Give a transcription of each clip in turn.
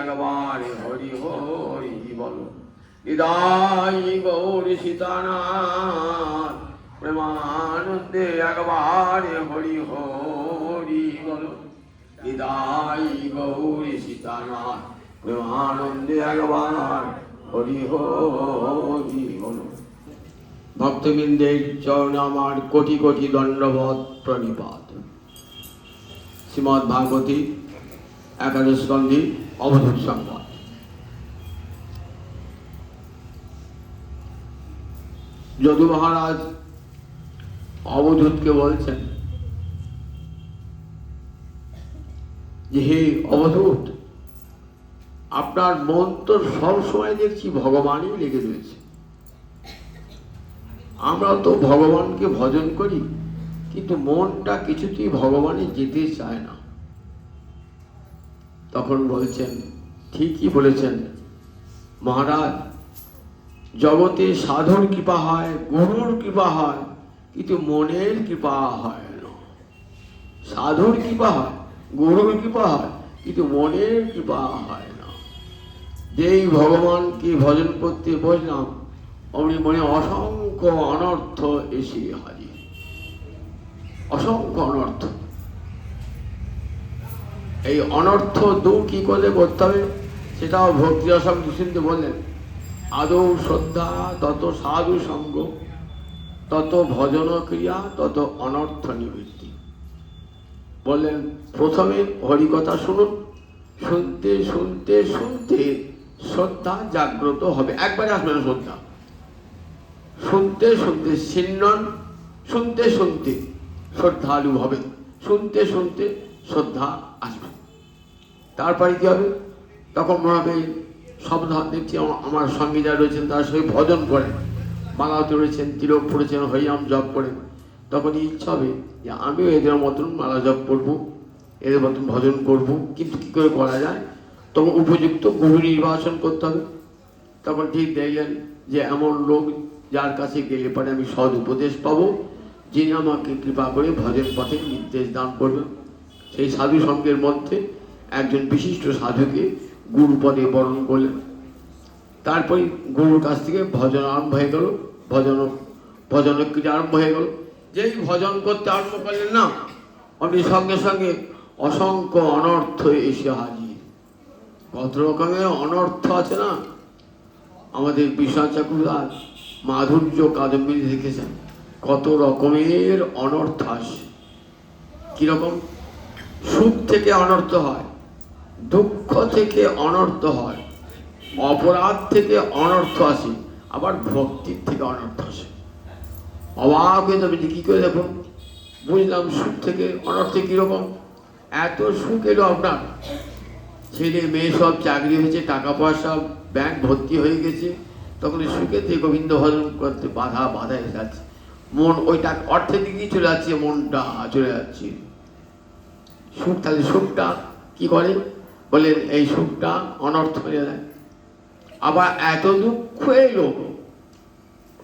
একবারে হরি হরি বলো। হৃদয় গৌরী সীতানাথ প্রেমানন্দে একবারে হরি হরি বলো। হৃদয় গৌরী সীতানাথ প্রেমানন্দে একবার হরি হরি বলো। ভক্তবৃন্দের চরণে আমার কোটি কোটি দণ্ডবত প্রণিপাত। শ্রীমদ্ ভাগবতী একাদশ স্কন্ধে অবধূত সংবাদ। যদু মহারাজ অবধূতকে বলছেন যে হে অবধূত, আপনার মন তো সবসময় দেখছি ভগবানই লেগে রয়েছে। আমরা তো ভগবানকে ভজন করি, কিন্তু মনটা কিছুতেই ভগবানে যেতে চায় না। তখন বলছেন, ঠিকই বলেছেন মহারাজ, জগতে সাধুর কৃপা হয়, গুরুর কৃপা হয়, কিন্তু মনের কৃপা হয় না। সাধুর কৃপা হয়, গুরুর কৃপা হয়, কিন্তু মনের কৃপা হয় না। যেই ভগবানকে ভজন করতে বসলাম, অমনি মনে অসংখ্য অনর্থ এসে হাজির। অসংখ্য অনর্থ। এই অনর্থ দূর কি করে করতে হবে সেটাও ভক্তি রসম দুষ্যন্তে বললেন। আদৌ শ্রদ্ধা, তত সাধু সঙ্গ, তত ভজন ক্রিয়া, তত অনর্থ নিবৃত্তি। বললেন প্রথমে হরিকথা শুনুন, শুনতে শুনতে শুনতে শ্রদ্ধা জাগ্রত হবে। একবারে আসবে না শ্রদ্ধা, শুনতে শুনতে সিন্নন, শুনতে শুনতে শ্রদ্ধালু হবে, শুনতে শুনতে শ্রদ্ধা আসবে। তারপরে কি হবে? তখন মনে হবে সব দেখছি আমার সঙ্গে যারা রয়েছেন তার সঙ্গে ভজন করেন, মালাতে রয়েছেন, তিলক পড়েছেন, হরিনাম জপ করেন। তখন ইচ্ছা হবে যে আমিও এদের মতন মালা জপ করবো, এদের মতন ভজন করব। কিন্তু কি করে করা যায়? তখন উপযুক্ত গুরু নির্বাচন করতে হবে। তখন ঠিক দেখলেন যে এমন লোক যার কাছে গেলে পরে আমি সদ উপদেশ পাবো, যিনি আমাকে কৃপা করে ভজন পথে নির্দেশ দান করবেন। সেই সাধু সঙ্গের মধ্যে একজন বিশিষ্ট সাধুকে গুরু পদে বরণ করলেন। তারপরে গুরুর কাছ থেকে ভজন আরম্ভ হয়ে গেল, ভজন ক্রিয়া আরম্ভ হয়ে গেল। যেই ভজন করতে আরম্ভ করলেন না, আপনি সঙ্গে সঙ্গে অসংখ্য অনর্থ এসে হাজির। কত রকমের অনর্থ আছে না। আমাদের বিশ্বনাথ ঠাকুরদাস মাধুর্য কাদম্বিনী দেখেছেন, কত রকমের অনর্থ আসে। কিরকম? সুখ থেকে অনর্থ হয়, দুঃখ থেকে অনর্থ হয়, অপরাধ থেকে অনর্থ আসে, আবার ভক্তির থেকে অনর্থ আসে। অবাক হয়ে যাবে যে কি করে। দেখুন, বুঝলাম সুখ থেকে অনর্থে কিরকম। এত সুখ এলো আপনার, ছেলে মেয়ে সব চাকরি হয়েছে, টাকা পয়সা ব্যাংক ভর্তি হয়ে গেছে, তখন সুখেতে গোবিন্দ ভজন করতে বাধা এসে যাচ্ছে। মন ওই টাকা অর্থের দিকেই চলে যাচ্ছে, মনটা চলে যাচ্ছে। সুখ, তাহলে সুখটা কি করে? বলে এই সুখটা অনর্থ হয়ে যায়। আবার এত দুঃখ এলো,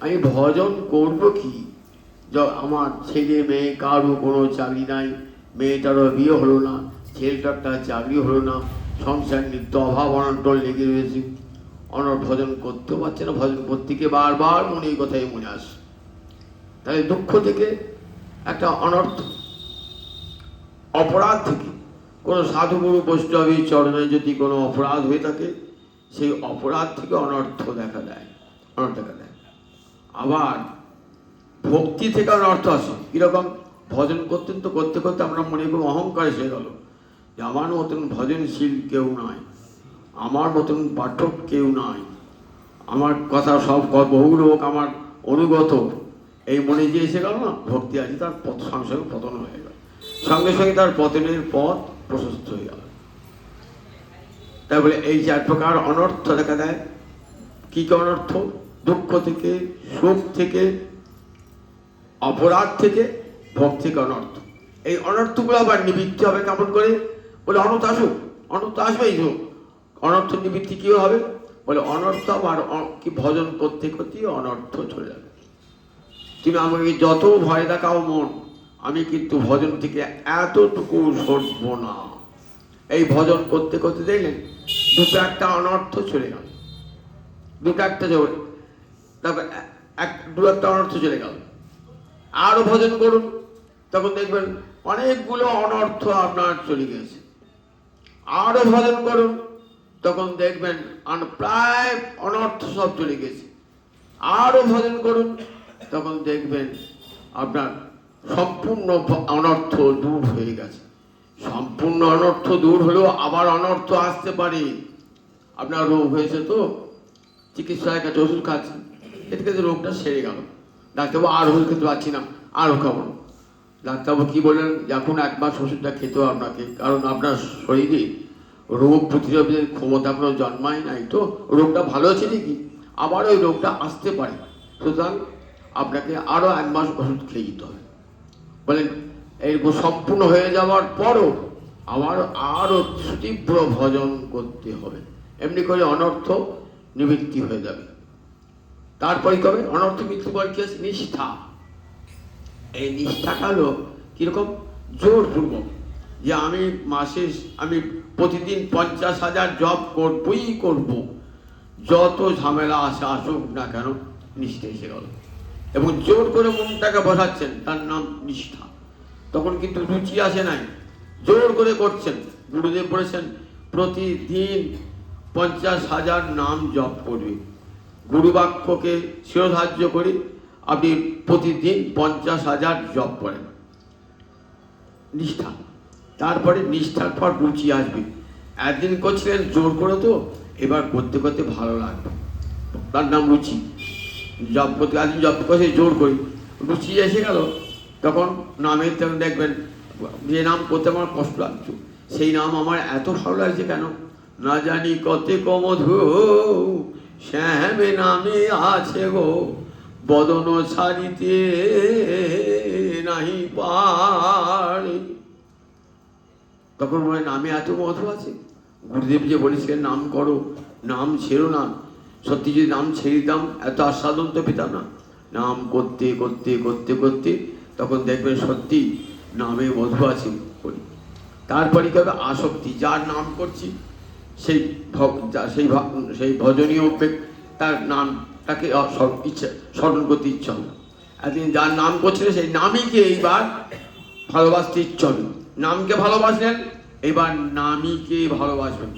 আমি ভজন করব কি? আমার ছেলে মেয়ে কারো কোনো চাকরি নাই, মেয়েটারও বিয়ে হলো না, ছেলেটার চাকরি হলো না, সংসার নিত্য অভাব অনটন লেগে রয়েছে, ভজন করতেও পারছে না। ভজন করতে গিয়ে বারবার মনে এই কথাই মনে আসে। তাহলে দুঃখ থেকে একটা অনর্থ, অপরাধ থেকে কোনো সাধুগুরু বৈষ্ণবী চরণে যদি কোনো অপরাধ হয়ে থাকে, সেই অপরাধ থেকে অনর্থ দেখা দেয়, অনর্থ দেখা দেয়। আবার ভক্তি থেকে অনর্থ আসে। কিরকম? ভজন করতেন তো করতে করতে আমরা মনে খুব অহংকার এসে গেল যে আমার মতন ভজনশীল কেউ নাই, আমার মতন পাঠক কেউ নাই, আমার কথা সব বহু লোক আমার অনুগত, এই মনে যে এসে গেল না, ভক্তি আছে, তার সঙ্গে সঙ্গে পতন হয়ে গেল, সঙ্গে সঙ্গে তার পতনের পথ প্রশস্ত হয়ে গেল। তাই বলে এই 4 প্রকার অনর্থ দেখা দেয়। কি কি অনর্থ? দুঃখ থেকে, সুখ থেকে, অপরাধ থেকে, ভক্তি থেকে অনর্থ। এই অনর্থগুলো আবার নিবৃত্তি হবে কেমন করে? বলে অনর্থ আসুক, অনর্থ আসবেই তো। অনর্থ নিবৃত্তি কি হবে? বলে অনর্থ আবার কি ভজন করতে করতে অনর্থ চলে যাবে। তুমি আমাকে যত ভয় দেখাও মন, আমি কিন্তু ভজন থেকে এতটুকু সরব না। এই ভজন করতে করতে দেখলেন দুটো একটা অনর্থ চলে গেল, দুটো একটা চলে, তারপর দু একটা অনর্থ চলে গেল। আরো ভজন করুন, তখন দেখবেন অনেকগুলো অনর্থ আপনার চলে গেছে। আরো ভজন করুন, তখন দেখবেন প্রায় অনর্থ সব চলে গেছে। আরো ভজন করুন, তখন দেখবেন আপনার সম্পূর্ণ অনর্থ দূর হয়ে গেছে। সম্পূর্ণ অনর্থ দূর হলেও আবার অনর্থ আসতে পারে। আপনার রোগ হয়েছে, তো চিকিৎসার কাছে ওষুধ খাচ্ছেন, এতে কিন্তু রোগটা সেরে গেল। ডাক্তারবাবু আর ওষুধ খেতে পারছি না, আরও খাবো। ডাক্তারবাবু কি বললেন, এখন 1 মাস ওষুধটা খেতে হবে আপনাকে, কারণ আপনার শরীরে রোগ প্রতিরোধের ক্ষমতা কোনো জন্মায় নাই, তো রোগটা ভালো আছে ঠিকই, আবার ওই রোগটা আসতে পারে, সুতরাং আপনাকে আরও 1 মাস ওষুধ খেয়ে যেতে হবে। বলেন এই সম্পূর্ণ হয়ে যাওয়ার পরও আমার আরও তীব্র ভজন করতে হবে, এমনি করে অনর্থ নিবৃত্তি হয়ে যাবে। তারপরে কবে অনর্থ মৃত্যু পর কি আছে? নিষ্ঠা। এই নিষ্ঠাটা হলো কিরকম? জোরপূর্বক যে আমি প্রতিদিন 50,000 জপ করবই করব, যত ঝামেলা আসে আসুক না কেন, নিষ্ঠা এসে গেল। এবং জোর করে মনটাকে বসাচ্ছেন, তার নাম নিষ্ঠা। তখন কিন্তু রুচি আসে নাই, জোর করে করছেন। গুরুদেব বলেছেন প্রতিদিন 50,000 নাম জপ করবে। গুরুবাক্যকে শিরোধার্য করে আপনি প্রতিদিন 50,000 জপ করেন, নিষ্ঠা। তারপরে নিষ্ঠার পর রুচি আসবে। একদিন করছিলেন জোর করে, তো এবার করতে করতে ভালো লাগবে, তার নাম রুচি। জপ করতে একদিন জপ করতে জোর করি, রুচি এসে গেল, তখন নামের তখন দেখবেন যে নাম করতে আমার কষ্ট লাগছে, সেই নাম আমার এত ভালো লাগছে কেন না জানি, কত মধু শ্যামে নামে আছে গো, বদন ছাড়িতে নাহি পারে। তখন মনে নামে এত মধু আছে। গুরুদেব যে বলেছিলেন নাম করো, নাম ছেড়ো না, সত্যি যদি নাম ছেড়ে দিতাম এত আস্বাদন তো পেতাম না। নাম করতে করতে করতে করতে তখন দেখবেন সত্যি নামে মধু আছে। তারপরে কি হবে? আসক্তি। যার নাম করছি সেই সেই ভজনীয় তার নামটাকে ইচ্ছা স্মরণ করতে ইচ্ছা হবে। একদিন যার নাম করছিল সেই নামীকে এইবার ভালোবাসতে ইচ্ছা হবে। নামকে ভালোবাসলেন, এইবার নামীকে ভালোবাসবেন।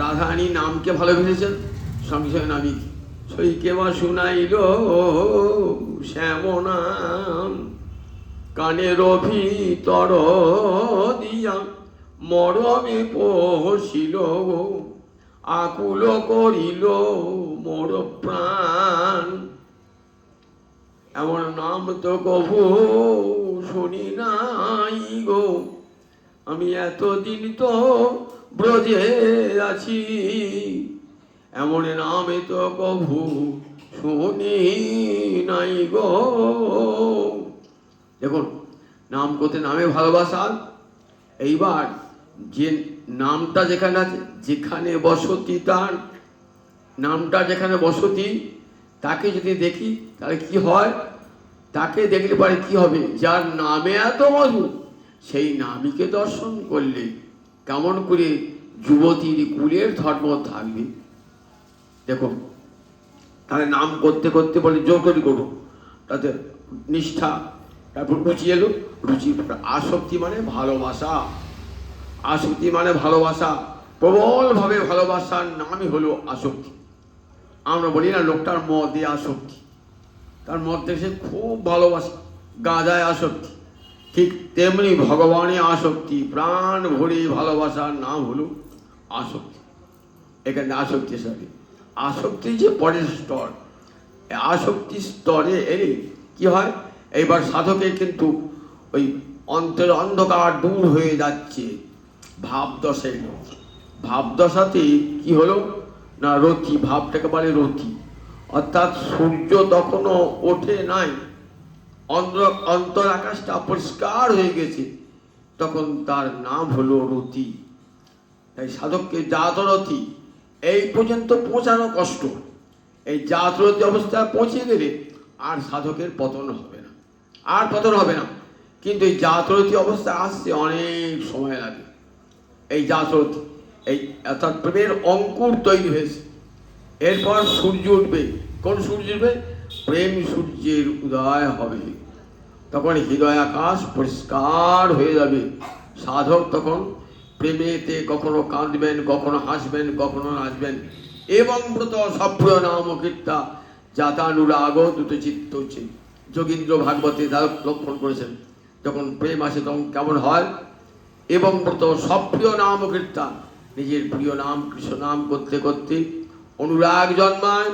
রাধারানী নামকে ভালোবেসেছেন, সঙ্গে সঙ্গে নামীকে। সইকে বা শুনাইল শ্যাম নাম, কানের ভিতর দিয়া মরমে পশিল, আকুল করিল মোর প্রাণ। এমন নাম তো কভু শুনি নাই গো, আমি এতদিন তো ব্রজে আছি, এমন নামে তো কভু শুনি নাই গো। দেখুন নাম করতে নামে ভালোবাসা। এইবার যে নামটা যেখানে আছে, যেখানে বসতি তার, নামটা যেখানে বসতি তাকে যদি দেখি তাহলে কি হয়? তাকে দেখলে পরে কি হবে? যার নামে এত মধু, সেই নামীকে দর্শন করলে কেমন করে যুবতীর কুলের ধর্ম থাকবে। দেখুন তাহলে নাম করতে করতে বলে জোর করে করুন, তাতে নিষ্ঠা। তারপর রুচি এলো, রুচি। আসক্তি মানে ভালোবাসা, আসক্তি মানে ভালোবাসা, প্রবলভাবে ভালোবাসার নামই হলো আসক্তি। আমরা বলি না লোকটার মদে আসক্তি, তার মদ দেখে খুব ভালোবাসে, গাঁজায় আসক্তি। ঠিক তেমনি ভগবানে আসক্তি, প্রাণ ভরে ভালোবাসার নাম হলো আসক্তি। এখানে আসক্তি সাথে আসক্তি যে পরের স্তর, আসক্তি স্তরে এলে কি হয়? এইবার সাধকের কিন্তু ওই অন্তরের অন্ধকার দূর হয়ে যাচ্ছে। ভাবদশায়, ভাবদশাতে কি হলো না রতি, ভাবটাকে বলে রতি, অর্থাৎ সূর্য তখনও ওঠে নাই, অন্তর আকাশটা পরিষ্কার হয়ে গেছে, তখন তার নাম হলো রতি। তাই সাধককে জাতরতি এই পর্যন্ত পৌঁছানো কষ্ট। এই জাতরতি অবস্থায় পৌঁছে গেলে আর সাধকের পতন হবে না, আর পতন হবে না। কিন্তু এই জাতরতি অবস্থা আসতে অনেক সময় লাগে। এই জাসরথী, এই অর্থাৎ প্রেমের অঙ্কুর তৈরি হয়েছে। এরপর সূর্য উঠবে। কোন সূর্য উঠবে? প্রেম সূর্যের উদয় হবে। তখন হৃদয় আকাশ পরিষ্কার হয়ে যাবে। সাধক তখন প্রেমেতে কখনো কাঁদবেন, কখনো হাসবেন, কখনো নাচবেন। এবং ব্রত সপ্রিয় নাম কীর্তা জাতানুরাগ দ্রুত চিত্ত হচ্ছে। যোগীন্দ্র ভাগবতে তার লক্ষণ করেছেন, যখন প্রেম আসে তখন কেমন হয়। এবং ব্রত সপ্রিয় নাম কীর্তা, নিজের প্রিয় নাম কৃষ্ণ নাম করতে করতে অনুরাগ জন্মায়।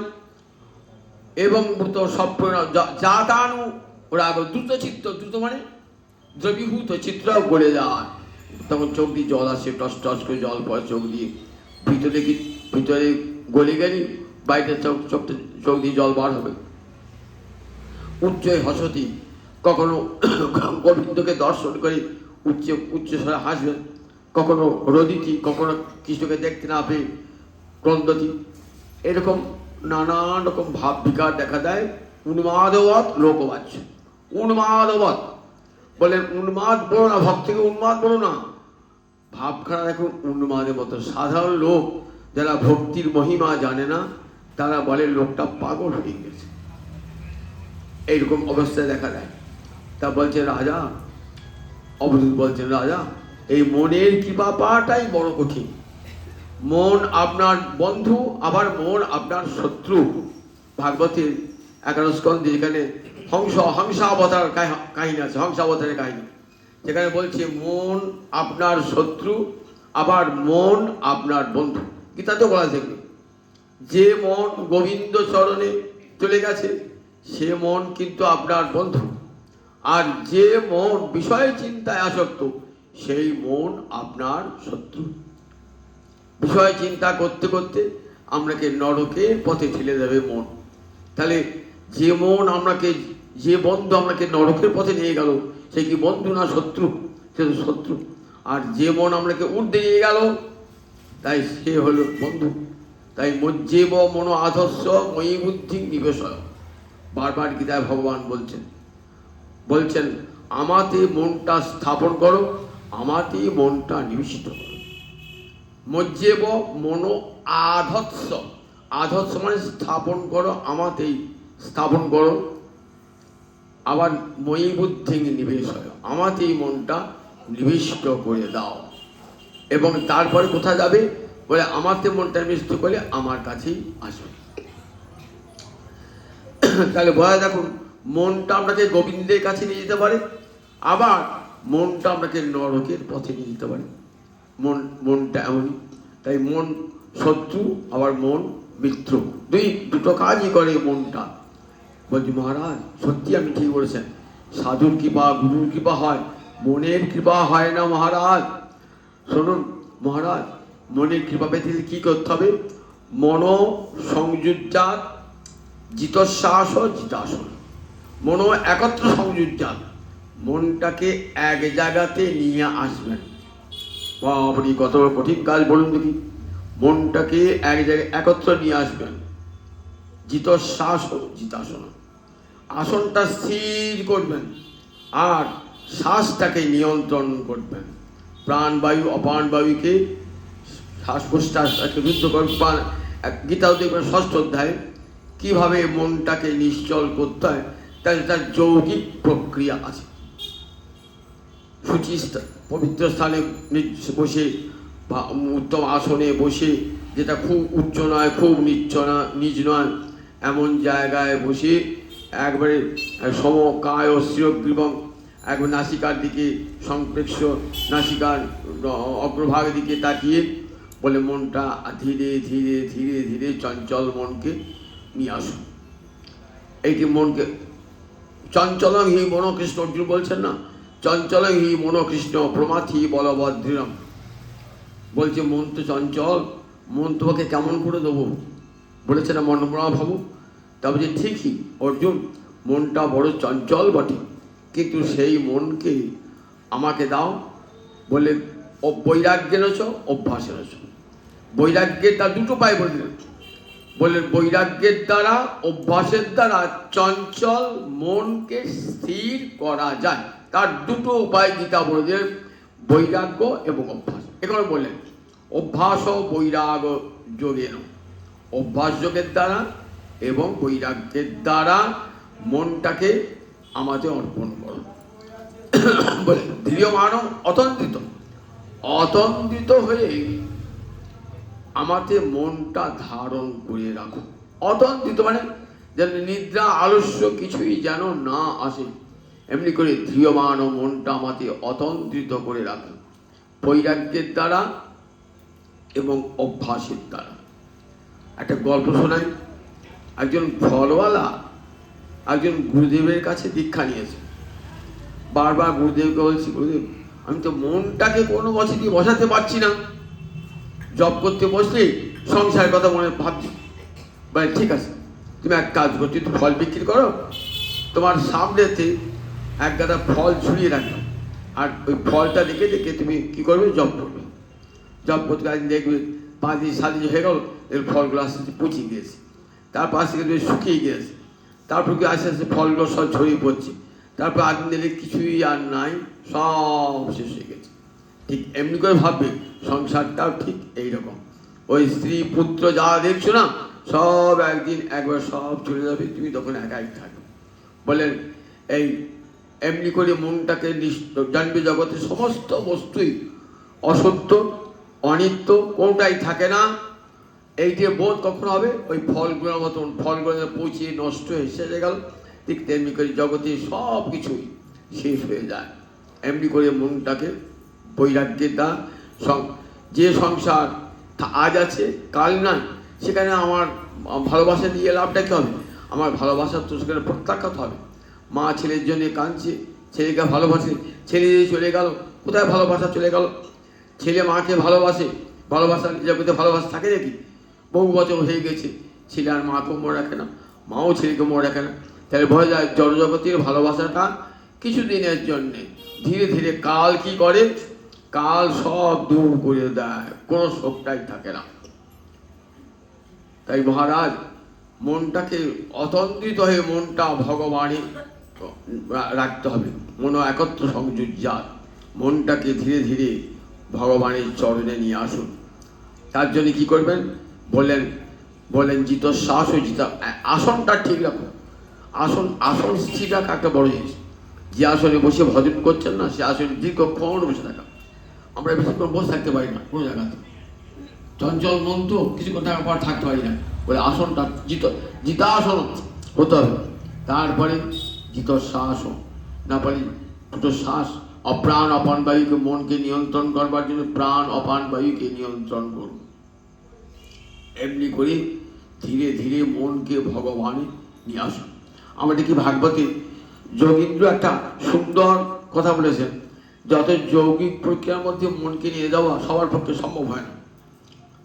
এবং ব্রত সপ্রিয় জাতানু রাগ দ্রুত চিত্ত, দ্রুত মানে দ্রবীভূত চিত্র গলে যায়। তখন চোখ দিয়ে জল আসে, টস টস করে জল পড়ে চোখ দিয়ে। ভিতরে গলে গেলে বাইরে চোখ দিয়ে জল বার হবে। উচ্চই হসতি, কখনো গোবিন্দকে দর্শন করে উচ্চস্বরে হাসবেন, কখনো রদিতি, কখনো কৃষ্ণকে দেখতে না পেয়ে ক্রন্দতি। এরকম নানান রকম ভাব বিকার দেখা দেয়। উন্মাদবৎ লোকবাচ্য, উন্মাদবৎ বলেন, উন্মাদ বলো না, ভক্তিকে উন্মাদ বলো না, ভাবখানা দেখুন উন্মাদের মতো। সাধারণ লোক যারা ভক্তির মহিমা জানে না, তারা বলে লোকটা পাগল হয়ে গেছে, এইরকম অবস্থায় দেখা দেয়। তা বলছে রাজা, অবধূত বলছেন, রাজা এই মনের কৃপা পাওয়াটাই বড় কঠিন। মন আপনার বন্ধু, আবার মন আপনার শত্রু। ভাগবতের 11 স্কন্ধে যেখানে হংসাবতার কাহিনী আছে, হংসাবতারের কাহিনী, যেখানে বলছে মন আপনার শত্রু, আবার মন আপনার বন্ধু। গীতাতেও বলা দেখবে, যে মন গোবিন্দ চরণে চলে গেছে সে মন কিন্তু আপনার বন্ধু, আর যে মন বিষয় চিন্তায় আসক্ত সেই মন আপনার শত্রু। বিষয় চিন্তা করতে করতে আমাকে নরকের পথে ঠেলে দেবে মন। তাহলে যে মন আমাকে, যে বন্ধু আমাকে নরকের পথে নিয়ে গেল, সে কি বন্ধু না শত্রু? সে তো শত্রু। আর যে মন আমাকে ঊর্ধ্বে নিয়ে গেল, তাই সে হলো বন্ধু। তাই মজ্জেব মনো আধস্য ময়ী বুদ্ধি নিবেশয়। বারবার গীতায় ভগবান বলছেন আমাতে মনটা স্থাপন করো, আমাতে মনটা নিবিষ্ট করো। মজ্জেব মনো আধস্য, আধস্য মানে স্থাপন করো, আমাতেই স্থাপন করো। আবার ময়ী বুদ্ধি নিবেশ হয়, আমাতেই মনটা নিবিষ্ট করে দাও। এবং তারপরে কোথায় যাবে বলে, আমাতে মনটা নিবিষ্ট করে আমার কাছেই আসবে। তাহলে বোঝা দেখুন, মনটা আপনাকে গোবিন্দের কাছে নিয়ে যেতে পারে, আবার মনটা আপনাকে নরকের পথে নিয়ে যেতে পারে। মনটা এমনই। তাই মন শত্রু, আবার মন মিত্র, দুটো কাজই করে মনটা। বলছি মহারাজ সত্যি আপনি ঠিক বলেছেন, সাধুর কৃপা গুরুর কৃপা হয়, মনের কৃপা হয় না মহারাজ। শুনুন মহারাজ, মনের কৃপা পেতে কি করতে হবে? মনো সংযুজ্জাত জিতশ্বাস জিতাসন, মনো একত্র সংযুজ্জাত, মনটাকে এক জায়গাতে নিয়ে আসবেন। আপনি কত কঠিন কাজ বলুন দেখি। মনটাকে এক জায়গায় একত্র নিয়ে আসবেন। জিতশ্বাস জিতাসন, আসনটা স্থির করবেন, আর শ্বাসটাকে নিয়ন্ত্রণ করবেন। প্রাণবায়ু অপানবায়ুকে শ্বাস প্রশ্বাসটাকে রুদ্ধ করবেন। গীতাও দেখবেন 6ষ্ঠ অধ্যায়ে কীভাবে মনটাকে নিশ্চল করতে হয়, তার যৌগিক প্রক্রিয়া আছে। শুচি পবিত্র স্থানে বসে বা উত্তম আসনে বসে, যেটা খুব উচ্চ নয় খুব নিচ নয়, এমন জায়গায় বসে একবারে সমকায় ও শিরগ্রীবং, একবার নাসিকার দিকে সংপ্রেক্ষ, নাসিকার অগ্রভাগ দিকে তাকিয়ে বলে মনটা ধীরে ধীরে ধীরে ধীরে চঞ্চল মনকে নিয়ে আসুন। এইটি মনকে চঞ্চলং হি মনোকৃষ্ণ, অর্জুন বলছেন না, চঞ্চলং হি মনোকৃষ্ণ প্রমাথি বলবদ্রীরম। বলছে মন তো চঞ্চল, মন তোমাকে কেমন করে দেবো? বলেছে না মনমরা ভাবু। তা বলছে ঠিকই অর্জুন, মনটা বড় চঞ্চল বটে, কিন্তু সেই মনকে আমাকে দাও। বলে বৈরাগ্যের অভ্যাস এনেছ। বৈরাগ্যের দ্বারা দুটো পায় বললেন, বৈরাগ্যের দ্বারা অভ্যাসের দ্বারা চঞ্চল মনকে স্থির করা যায়। তার দুটো উপায় গীতা বলে, বৈরাগ্য এবং অভ্যাস। এখানে বললেন অভ্যাস ও বৈরাগ যোগের, অভ্যাস যোগের দ্বারা এবং বৈরাগ্যের দ্বারা মনটাকে আমাদের অর্পণ করো। বলে দৃঢ়মান অতন্ত্রিত, অতন্ত্রিত হয়ে আমাদের মনটা ধারণ করে রাখো। অতন্ত্রিত মানে যেন নিদ্রা আলস্য কিছুই যেন না আসে, এমনি করে দৃঢ়মান মনটা আমাদের অতন্ত্রিত করে রাখো বৈরাগ্যের দ্বারা এবং অভ্যাসের দ্বারা। একটা গল্প শোনাই। একজন ফলওয়ালা একজন গুরুদেবের কাছে দীক্ষা নিয়েছে। বারবার গুরুদেবকে বলছি, গুরুদেব আমি তো মনটাকে কোনো বছরই বসাতে পারছি না, জব করতে বসলে সংসারের কথা মনে ভাবছি। বলে ঠিক আছে, তুমি এক কাজ করো, তুমি ফল বিক্রি করো, তোমার সামনেতে এক গাদা ফল ঝুলিয়ে রাখো, আর ওই ফলটা দেখে দেখে তুমি কী করবে, জব করবে। জব করতে একদিন দেখবে 5 দিন 7 দিন হয়ে গেল, এর ফলগুলো আস্তে আস্তে পচিয়ে গিয়েছে, তারপর আস্তে আস্তে শুকিয়ে গিয়েছে, তারপর কি আস্তে আস্তে ফলগুলো সব ছড়িয়ে পড়ছে, তারপর একদিন দেখলে কিছুই আর নাই, সব শেষ হয়ে গেছে। ঠিক এমনি করে ভাববে সংসারটাও ঠিক এইরকম। ওই স্ত্রী পুত্র যা দেখছো না, সব একদিন একবার সব চলে যাবে, তুমি তখন একাই থাকবে। বলেন এই এমনি করে মনটাকে জানবে জগতের সমস্ত বস্তুই অসত্য, অনিত্য, কোনটাই থাকে না। এই যে বোধ কখন হবে, ওই ফলগুলোর মতন ফলগুলো পচিয়ে নষ্ট হয়ে শেষে গেল, ঠিক তেমনি করে জগতে সব কিছুই শেষ হয়ে যায়। এমনি করে মনটাকে বৈরাগ্যের দ্বারা যে সংসার আজ আছে কাল নাই, সেখানে আমার ভালোবাসা দিয়ে লাভটা কী হবে? আমার ভালোবাসার তো সেখানে প্রত্যাখ্যাত হবে। মা ছেলের জন্য কাঁদছে, ছেলেকে ভালোবাসে, ছেলে চলে গেল, কোথায় ভালোবাসা চলে গেল? ছেলে মাকে ভালোবাসে, ভালোবাসা জগতে ভালোবাসা থাকে নাকি? বহু বছর হয়ে গেছে, ছেলে আর মাকেও মনে রাখে না, মাও ছেলেকে মনে রাখে না। তাহলে বোঝা যায় জড়জগতের ভালোবাসাটা কিছুদিনের জন্যে, ধীরে ধীরে কাল কি করে, কাল সব দূর করে দেয়, কোনো শোকটাই থাকে না। তাই মহারাজ মনটাকে অতন্ত্রিত হয়ে মনটা ভগবানে রাখতে হবে, মন একত্র সংযোজ্জাত, মনটাকে ধীরে ধীরে ভগবানের চরণে নিয়ে আসুন। তার জন্য কি করবেন বলেন জিতশ্বাস ও জিতা, আসনটা ঠিক রাখুন। আসন স্থির রাখা একটা বড় জিনিস। যে আসনে বসে ভজন করছেন না, সে আসনে দীর্ঘক্ষণ বসে থাকা। আমরা বেশিক্ষণ বসে থাকতে পারি না কোনো জায়গাতে, চঞ্চল মন তো কিছুক্ষণ থাকার পর থাকতে পারি না। বলে আসনটা জিতাসন হতে হবে। তারপরে জিতশ্বাস, না পারি দুটো শ্বাস, অপ্রাণ অপান বায়ুকে, মনকে নিয়ন্ত্রণ করবার জন্য প্রাণ অপান বায়ুকে নিয়ন্ত্রণ করুন। এমনি করে ধীরে ধীরে মনকে ভগবানে নিয়ে আসুন। আমরা দেখি ভাগবতে যোগীন্দ্র একটা সুন্দর কথা বলেছেন, যত যৌগিক প্রক্রিয়ার মধ্যে মনকে নিয়ে যাওয়া সবার পক্ষে সম্ভব হয় না।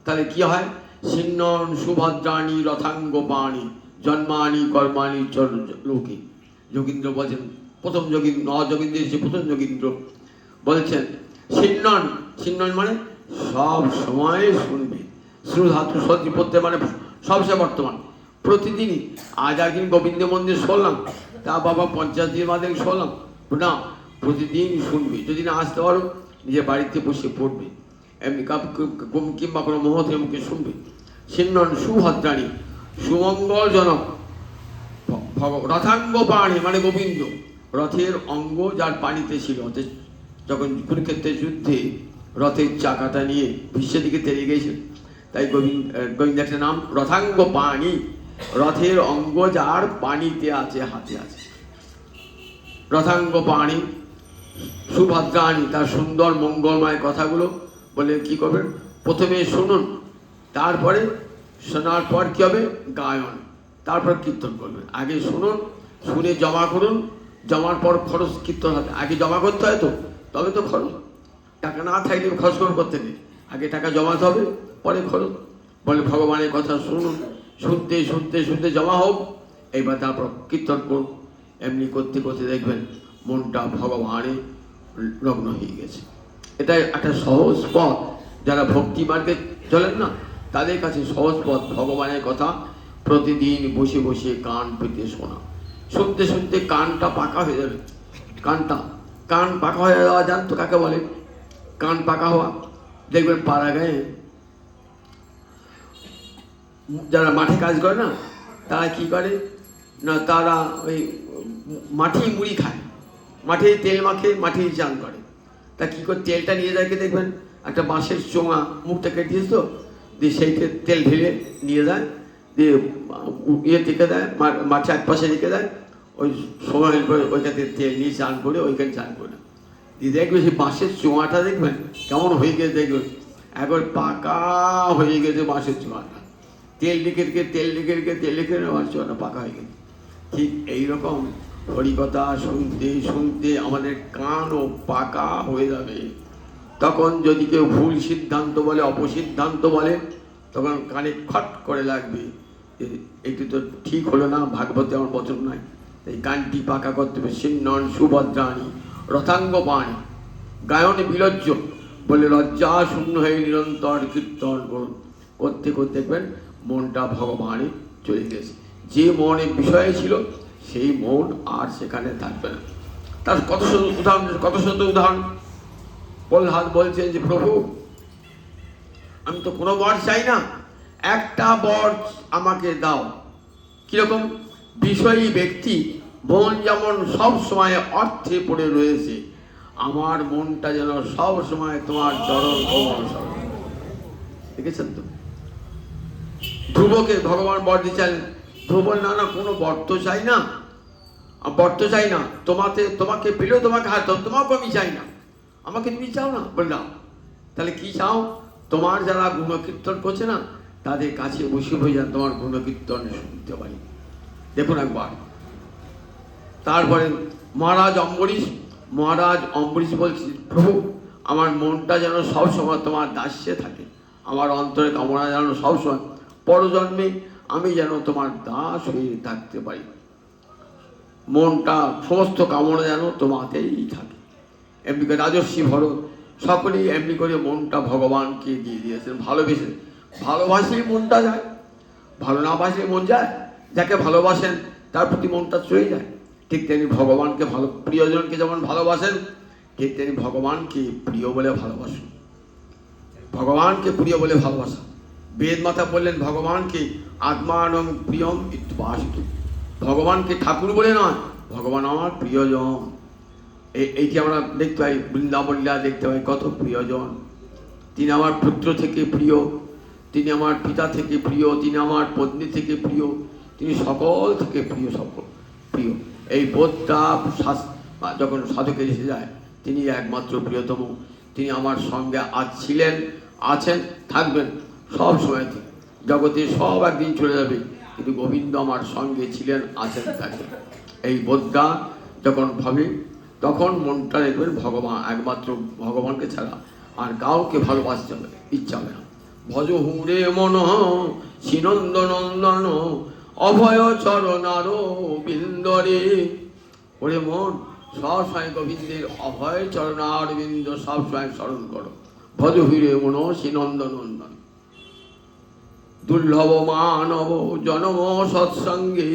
তাহলে কি হয়? সিন্নন সুভদ্রাণী রথাঙ্গ পাণী জন্মানি কর্মাণি লোকে। যোগীন্দ্র বলছেন, প্রথম যোগীন্দ্র, যোগীন্দ্র এসে প্রথম যোগীন্দ্র বলছেন সিন্নন, সিন্নন মানে সব সময় শুনবে। শ্রু ধাতু সত্যি পড়তে মানে সবসময় বর্তমান, প্রতিদিনই। আজ একদিন গোবিন্দ মন্দির শুনলাম, তা বাবা 50 দিন বাদে শুনলাম না, প্রতিদিন শুনবে। যদি না আসতে পারো নিজের বাড়িতে বসে পড়বে, এমনি কিংবা কোনো মহতের মুখে শুনবে। সিন্নন সুভদ্রাণী, সুমঙ্গলজনক। রথাঙ্গ পাণি মানে গোবিন্দ, রথের অঙ্গ যার পানিতে ছিল। যখন কুরুক্ষেত্রের যুদ্ধে রথের চাকাটা নিয়ে বিশ্বের দিকে তেড়ে গিয়েছিল, তাই গোবিন্দ একটা নাম রথাঙ্গ পাণি, রথের অঙ্গ যার পানিতে আছে, হাতে আছে। রথাঙ্গ পাণি সুভদ্রাণী, তার সুন্দর মঙ্গলময় কথাগুলো বলে কি করবেন? প্রথমে শুনুন, তারপরে শোনার পর কি হবে? গায়ন, তারপর কীর্তন করবেন। আগে শুনুন, শুনে জমা করুন, জমার পর খরচ কীর্তন হবে। আগে জমা করতে হয় তো, তবে তো খরচ। টাকা না থাকলে খরচ করতে নেই, আগে টাকা জমাতে হবে, পরে খরচ। বলে ভগবানের কথা শুনুন, শুনতে শুনতে শুনতে জমা হোক, এইবার তারপর কীর্তন করুন। এমনি করতে করতে দেখবেন মনটা ভগবানে লগ্ন হয়ে গেছে। এটাই একটা সহজ পথ। যারা ভক্তি মার্গে চলেন না, তাদের কাছে সহজ পথ ভগবানের কথা প্রতিদিন বসে বসে কান পেতে শোনা। শুনতে শুনতে কানটা পাকা হয়ে যাবে। কান পাকা হয়ে যাওয়া জানতো কাকে বলে? কান পাকা হওয়া। দেখবেন পাড়া গায়ে যারা মাঠে কাজ করে না, তারা কি করে না, তারা ওই মাঠেই মুড়ি খায়, মাঠেই তেল মাখে, মাঠেই চান করে। তা কী করে তেলটা নিয়ে যায়, দেখবেন একটা বাঁশের চোঙা মুখটা কেটে দিয়েছে তো, দিয়ে সেইতে তেল ঢেলে নিয়ে যায়, দিয়ে ইয়ে রেখে দেয়, মাঠে এক পাশে রেখে দেয়, ওই সময় করে ওইখানে তেল নিয়ে চান করে ওইখানে চান করে। দিয়ে দেখবে সেই বাঁশের চোঙাটা দেখবেন কেমন হয়ে গেছে, দেখবেন একবার পাকা হয়ে গেছে বাঁশের চোঙাটা, তেল রেখে রেখে তেল রেখে রেখে তেল রেখে বাঁশের চোঙাটা পাকা হয়ে গেছে। ঠিক এইরকম হরিকথা শুনতে শুনতে আমাদের কানও পাকা হয়ে যাবে। তখন যদি কেউ ভুল সিদ্ধান্ত বলে, অপসিদ্ধান্ত বলে, তখন কানে খট করে লাগবে, একটু তো ঠিক হলো না, ভাগবতে আমার বচন নয়। এই কানটি পাকা করতে হবে। সিন্নন সুভদ্রাণী রথাঙ্গ পাণী গায়ন বিলজ্জ বলে লজ্জা শূন্য হয়ে নিরন্তর কীর্তন করুন। করতে করতে দেখবেন মনটা ভগবানে চলে গেছে। যে মনের বিষয়ে ছিল সেই মন আর সেখানে থাকবে না। তার কত শত উদাহরণ। প্রহ্লাদ বলছেন যে প্রভু, আমি তো কোনো বর চাই না, একটা বর আমাকে দাও। কিরকম? বিষয়ী ব্যক্তি মন যেমন সব সময় অর্থে পড়ে রয়েছে, আমার মনটা যেন সব সময় তোমার চরণ কমল স্মরণ। দেখেছেন তো? ধ্রুবকে ভগবান বর দিচ্ছেন। ধ্রুব না না, কোনো বর তো চাই না, বর তো চাই না, তোমাকে পেলেও তোমাকে হাত দাও, তোমাকে আমি চাই না, আমাকে তুমি চাও না। বললাম তাহলে কি চাও? তোমার যারা গুণকীর্তন করছে না, তাদের কাছে বসে হয়ে যান, তোমার গুণকীর্তন শুনতে পারি। দেখুন একবার। তারপরে মহারাজ অম্বরীশ বলছি, প্রভু আমার মনটা যেন সবসময় তোমার দাস্যে থাকে, আমার অন্তরে কামনা যেন সবসময় পরজন্মে আমি যেন তোমার দাস হয়ে থাকতে পারি, মনটা সমস্ত কামনা যেন তোমাতেই থাকে। এমনি করে রাজর্ষি ভরত সকলেই এমনি করে মনটা ভগবানকে দিয়ে দিয়েছেন। ভালোবাসলেই মনটা যায়, ভালো না বাসলে মন যায়। যাকে ভালোবাসেন তার প্রতি মনটা চলে যায়। ঠিক তেমনি ভগবানকে প্রিয়জনকে যেমন ভালোবাসেন, ঠিক তেমনি ভগবানকে প্রিয় বলে ভালোবাসুন। ভগবানকে প্রিয় বলে ভালোবাসা। বেদ মাতা বললেন ভগবানকে আত্মানং প্রিয়ম ইত্যুপাসিত। ভগবানকে ঠাকুর বলে নয়, ভগবান আমার প্রিয়জন। এইটি আমরা দেখতে পাই, বৃন্দাবলীলা দেখতে পাই, কত প্রিয়জন। তিনি আমার পুত্র থেকে প্রিয়, তিনি আমার পিতা থেকে প্রিয়, তিনি আমার পত্নী থেকে প্রিয়, তিনি সকল থেকে প্রিয়। এই বোধটা যখন সাধকের এসে যায়, তিনি একমাত্র প্রিয়তম। তিনি আমার সঙ্গে আজ ছিলেন, আছেন, থাকবেন সব সময়। জগতে সব একদিন চলে যাবে, কিন্তু গোবিন্দ আমার সঙ্গে ছিলেন, আছেন, থাকবেন। এই বোধটা যখন ভাবে, তখন মনটা দেখবেন একমাত্র ভগবানকে ছাড়া আর কাউকে ভালোবাসতে হবে ইচ্ছা হবে না। ভজ হুরে মন শ্রীনন্দ নন্দন অভয় চরণার বিন্দরে। ওরে মন, সবসময় গোবিন্দের অভয় চরণার বিন্দ সবসময় স্মরণ করো। ভজ হুরে মন শ্রীনন্দ নন্দন। দুর্লভ মানব জন্ম সৎসঙ্গে।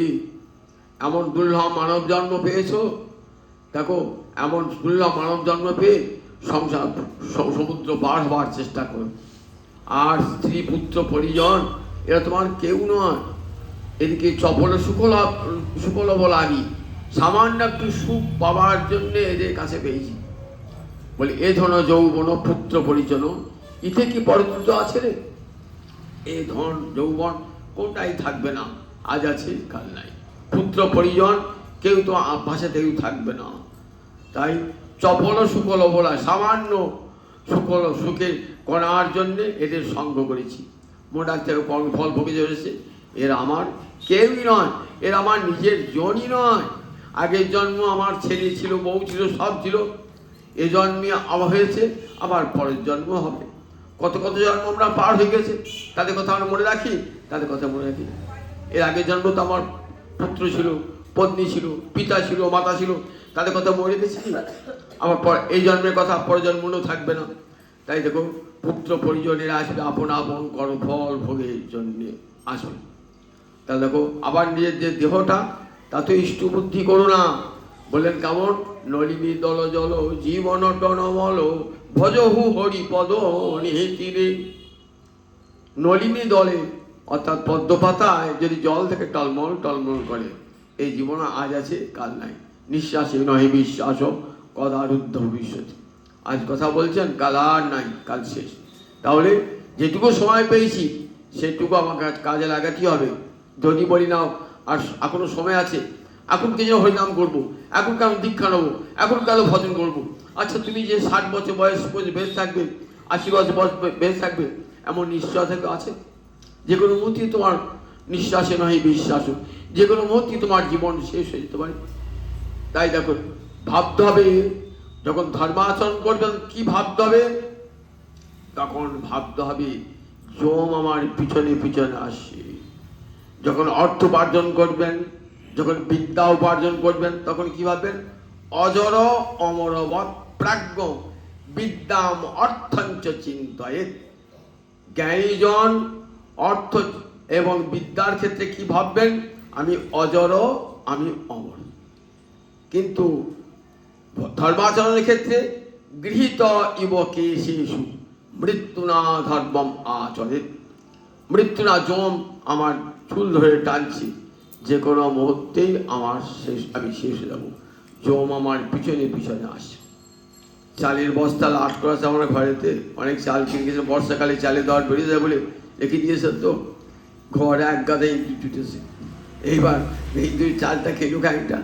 এমন দুর্লভ মানব জন্ম পেয়েছো, দেখো এমন দুর্লভ মানব জন্ম পেয়ে সংসার সমুদ্র পার হওয়ার চেষ্টা করো। আর স্ত্রী পুত্র পরিজন এরা তোমার কেউ নয়। এদিকে চপল সুকলভ লাগি, সামান্য একটু সুখ পাওয়ার জন্য এদের কাছে পেয়েছি। বলি এ ধন যৌবন পুত্র পরিজন, ইতে কি পরযুক্ত আছে রে? এ ধন যৌবন কোনটাই থাকবে না, আজ আছে কাল নাই। পুত্র পরিজন কেউ তো ভাষা কেউ থাকবে না। তাই চপল সুকল বলা, সামান্য সুখের করার জন্যে এদের সঙ্গ করেছি। মনে রাখতে হবে কর্মফল ভোগে চলেছে, এরা আমার কেউই নয়, এরা আমার নিজের জনই নয়। আগের জন্ম আমার ছেলে ছিল, বউ ছিল, সব ছিল। এ জন্মে আবার হয়েছে, আবার পরের জন্ম হবে। কত জন্ম আমরা পার হয়ে গেছে, তাদের কথা আমরা মনে রাখি, তাদের কথা মনে রাখি। এর আগের জন্ম তো আমার পুত্র ছিল, পত্নী ছিল, পিতা ছিল, মাতা ছিল, তাদের কথা মনে রেখেছি। আমার এই জন্মের কথা পরের জন্মও থাকবে না। তাই দেখো, পুত্র পরিজনের আসবে, আপন আপন কর্মফল ভোগের জন্যে আসবে। তাহলে দেখো, আবার নিজের যে দেহটা, তাতে ইষ্ট বুদ্ধি করো না। বললেন কেমন? নলিনী দল জল জীবন টনমল ভজহু হরিপদ নিহিতিরে। নলিনী দলে অর্থাৎ পদ্মপাতায় যদি জল থেকে টলমল টলমল করে, এই জীবন আজ আছে কাল নাই, নিঃশ্বাসে নহে বিশ্বাস কদারুদ্ধ ভবিষ্যৎ। আজ কথা বলছেন, কাল আর নাই, কাল শেষ। তাহলে যেটুকু সময় পেয়েছি সেটুকু আমাকে কাজে লাগাতে হবে। যদি বলি না আর এখনো সময় আছে, এখন কে যেন হরিনাম করবো, এখন কেন দীক্ষা নেবো, এখন কেন ভজন করবো। আচ্ছা, তুমি যে 60 বছর বয়স বেশ থাকবে, 80 বছর বয়স বেশ থাকবে, এমন নিশ্চয় থেকে আছে? যে কোনো মুহূর্তে তোমার নিঃশ্বাসে নয় বিশ্বাস, যে কোনো মুহূর্তে তোমার জীবন শেষ হয়ে যেতে পারে। তাই দেখো, ভাবতে হবে, যখন ধর্মাচরণ করবেন কি ভাবতে হবে? তখন ভাবতে হবে যম আমার পিছনে পিছনে আসে। যখন অর্থ উপার্জন করবেন, যখন বিদ্যা উপার্জন করবেন, তখন কি ভাববেন? অজর অমরবৎ প্রাজ্ঞ বিদ্যাম অর্থঞ্চ চিন্তয়েৎ। জ্ঞানীজন অর্থ এবং বিদ্যার ক্ষেত্রে কি ভাববেন? আমি অজর, আমি অমর। কিন্তু ধর্মাচরণের ক্ষেত্রে গৃহীত ইব কেশেষু মৃত্যুনা ধর্মম আচরেৎ। মৃত্যুনা যম আমার চুল ধরে টানছি, যে কোনো মুহূর্তেই আমার শেষ, আমি শেষ হয়ে যাবো। যম আমার পিছনে পিছনে আসছে। চালের বস্তা লাট করা আছে আমার ঘরেতে, অনেক চাল কিনে গেছে, বর্ষাকালে চালের দর বেরিয়ে যায় বলে রেখে দিয়েছে, তো ঘরে এক গাদা ইঁদুর জুটেছে। এইবার এই দুই চালটা খেলুক একটা,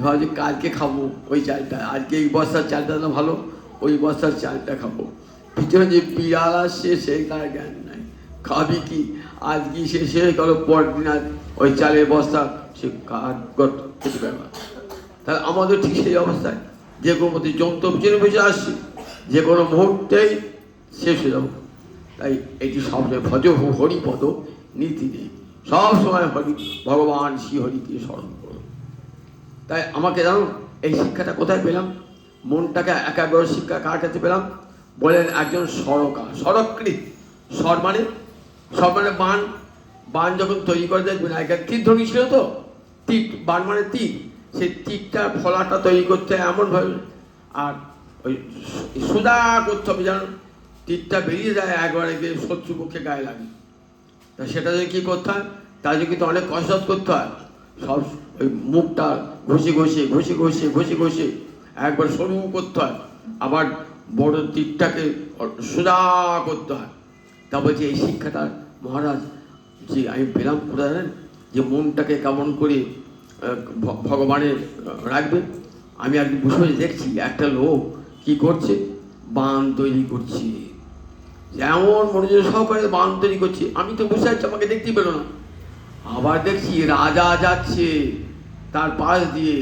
ভাবছি কালকে খাবো ওই চালটা, আজকে এই বস্তার চালটা না ভালো, ওই বস্তার চালটা খাবো। পিছনে যে বিড়াল আসছে সেই তার জ্ঞান নাই, খাবি কি আজকে শেষ হয়ে গেল, পরদিন আর ওই চালের বস্তা সে খেতে পারবে। তাহলে আমাদের ঠিক সেই অবস্থায়, যে কোনো মধ্যে যন্ত্র পিছনে পিছনে আসছি, যে কোনো মুহূর্তেই শেষ হয়ে যাবো। তাই এটি সবসময় ভজ হরিপদ নীতি নেই, সবসময় হরি ভগবান শ্রীহরিকে স্মরণ করো। তাই আমাকে জানো এই শিক্ষাটা কোথায় পেলাম? মনটাকে একাগ্র শিক্ষা কার কাছে পেলাম? বলেন একজন সরকার, সরকৃত। স্বর মানে বান, বান যখন তৈরি করে দেখবেন, আগের তীর ধনী ছিল তো, তীর, বান মানে তীর, সেই তীরটার ফলাটা তৈরি করতে এমনভাবে, আর ওই সুদা করতে হবে যেন তীরটা বেরিয়ে যায় একবারে গিয়ে শত্রুপক্ষে গায়ে লাগে। তা সেটা যদি কী করতে হয়, তার জন্য কিন্তু অনেক কসরত করতে হয়। সব ওই মুখটা ঘষে ঘষে ঘষে ঘষে ঘষে ঘষে একবার সরু করতে হয়, আবার বড় তীরটাকে সোজা করতে হয়। তা বলছি এই শিক্ষাটা মহারাজ যে আমি পেলাম কোথায় জানেন? যে মনটাকে কেমন করে ভগবানের রাখবে। আমি একদিন বসে দেখছি একটা লোক কি করছে, বান তৈরি করছে, যেমন মনোযোগ সহকারে বান তৈরি করছে। আমি তো বসে আছি, আমাকে দেখতেই পেলো না। আবার দেখছি রাজা যাচ্ছে তার পাশ দিয়ে,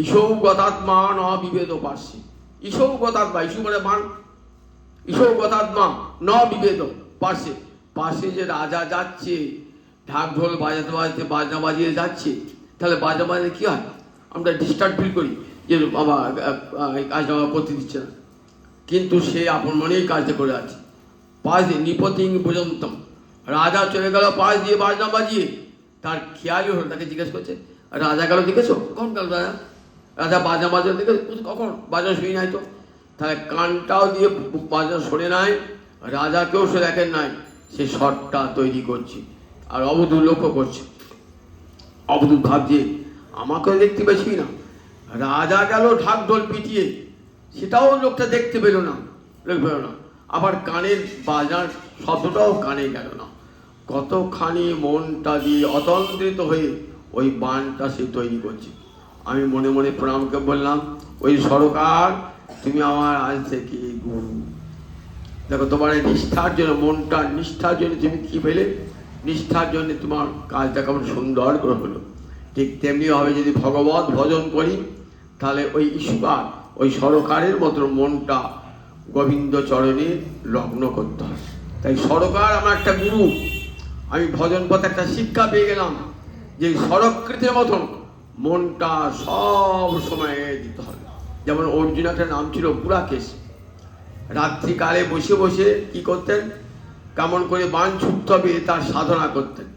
ঈশৌ গতাত্মা ন বিভেদ পার্শ্বে। ঈশৌ গতাত্মা, ঈশু মানে বান, ঈশৌ গতাত্মা ন বিভেদ পার্শ্বে। পাশে যে রাজা যাচ্ছে, ঢাক ঢোল বাজাতে বাজাতে বাজনা বাজিয়ে যাচ্ছে, তাহলে বাজনা বাজাতে কী হয়? আমরা ডিস্টার্ব ফিল করি যে বাবা এই কাজটা আমার করতে দিচ্ছে না, কিন্তু সে আপন মনেই কাজটা করে আছে। পাশ দিয়ে নিপতিং পর্যন্তম, রাজা চলে গেল পাশ দিয়ে বাজনা বাজিয়ে, তার খেয়ালই হলো, তাকে জিজ্ঞেস করছে রাজা গেল দেখেছো? কখন গেল রাজা? রাজা বাজনা বাজনা দেখেছো? কখন? বাজনা শুনি নাই তো। তাহলে কানটাও দিয়ে বাজনা শোনে নাই, রাজাকেও সে দেখেন নাই, সে শটটা তৈরি করছে আর অবধূত লক্ষ্য করছে। অবধূত ভাবছে আমাকেও দেখতে পেয়েছি না, রাজা গেল ঢাক ঢোল পিটিয়ে, সেটাও লোকটা দেখতে পেল না, আবার কানের বাজার শব্দটাও কানে গেল না। কতখানি মনটা দিয়ে অতন্ত্রিত হয়ে ওই বানটা সে তৈরি করছে। আমি মনে মনে প্রণামকে বললাম, ওই সরকার তুমি আমার আজ থেকে গুরু। দেখো তোমার এই নিষ্ঠার জন্য, মনটা নিষ্ঠার জন্য তুমি কি পেলে? নিষ্ঠার জন্য তোমার কাজটা কেমন সুন্দর করে হলো। ঠিক তেমনি হবে যদি ভগবত ভজন করি, তাহলে ওই ঈশ্বর, ওই সরকারের মতো মনটা গোবিন্দ চরণে লগ্ন করতে হয়। তাই সরকার আমার একটা গুরু। আমি ভজন পথে একটা শিক্ষা পেয়ে গেলাম যে সরকৃতের মতন মনটা সব সময় দিতে হবে। যেমন অর্জুন একটা নাম ছিল গুড়াকেশ। রাত্রিকালে বসে বসে কি করতেন? কেমন করে বান ছুটতে হবে তার সাধনা করতেন।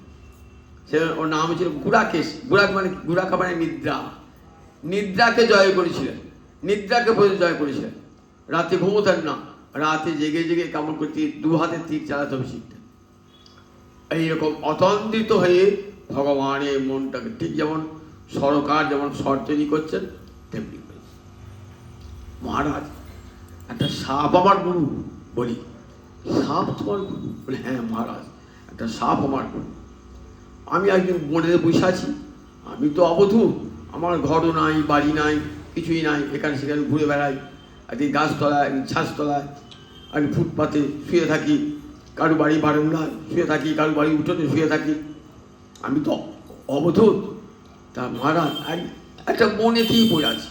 সে ওর নাম ছিল গুড়াকেশ। গুড়াক মানে, গুড়াকা মানে নিদ্রা, নিদ্রাকে জয় করেছিলেন। নিদ্রাকে পরিচয় করেছিলেন। রাতে ঘুমোতেন না, রাতে জেগে জেগে কেমন করতে 2 হাতে তীর চালাতে হবে শিখতেন। এইরকম অতন্ত্রিত হয়ে ভগবানের মনটাকে, ঠিক যেমন সরকার যেমন স্বর তৈরি করছেন তেমনি। মহারাজ, একটা সাপ আমার গুরু। বলি, সাপ তোমার গুরু? বলে, হ্যাঁ মহারাজ, একটা সাপ আমার গুরু। আমি একদিন বনে বসে আছি, আমি তো অবধূত, আমার ঘরও নাই, বাড়ি নাই, কিছুই নাই, এখানে সেখানে ঘুরে বেড়াই। একদিন গাছতলায়, একদিন ছাঁচতলায়, আমি ফুটপাতে শুয়ে থাকি, কারো বাড়ি বারান্দায় শুয়ে থাকি, কারো বাড়ি উঠোনে শুয়ে থাকি, আমি তো অবধূত। তা মহারাজ, একটা বনেতেই পড়ে আছি,